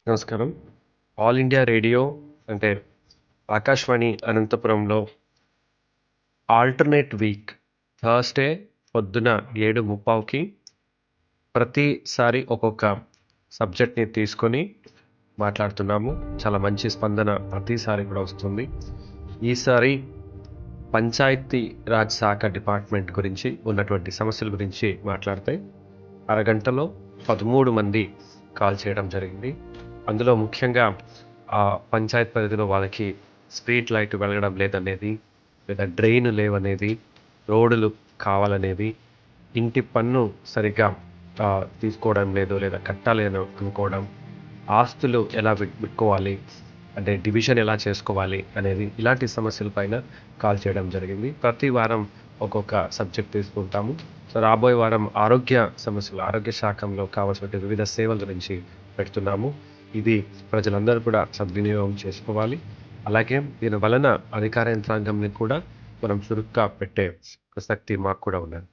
నమస్కారం. All India radio అంటే ఆకాశవాణి అనంతపురంలో ఆల్టర్‌నేట్ వీక్ థర్స్‌డే పొద్దున 7:30కి ప్రతిసారి ఒక్కొక్క సబ్జెక్ట్‌ని తీసుకొని మాట్లాడుతున్నాము. చాలా మంచి స్పందన ప్రతిసారి కూడా వస్తుంది. ఈసారి పంచాయతీ రాజ్ శాఖ డిపార్ట్మెంట్ గురించి ఉన్నటువంటి సమస్యల గురించి మాట్లాడితే అరగంటలో 13 మంది కాల్ చేయడం జరిగింది. అందులో ముఖ్యంగా పంచాయత్ పరిధిలో వాళ్ళకి స్ట్రీట్ లైట్ వెలగడం లేదనేది, లేదా డ్రైన్ లేవనేది, రోడ్లు కావాలనేది, ఇంటి పన్ను సరిగ్గా తీసుకోవడం లేదు లేదా కట్టాలి అని అనుకోవడం, ఆస్తులు ఎలా విట్టుకోవాలి అంటే డివిజన్ ఎలా చేసుకోవాలి అనేది ఇలాంటి సమస్యల పైన కాల్ చేయడం జరిగింది. ప్రతి వారం ఒక్కొక్క సబ్జెక్ట్ తీసుకుంటాము. సో రాబోయే వారం ఆరోగ్య సమస్యలు, ఆరోగ్య శాఖలో కావాల్సిన వివిధ సేవల గురించి పెడుతున్నాము. ఇది ప్రజలందరూ కూడా సద్వినియోగం చేసుకోవాలి. అలాగే దీని వలన అధికార యంత్రాంగంని కూడా మనం చురుగ్గా పెట్టే ప్రసక్తి మాకు కూడా ఉన్నది.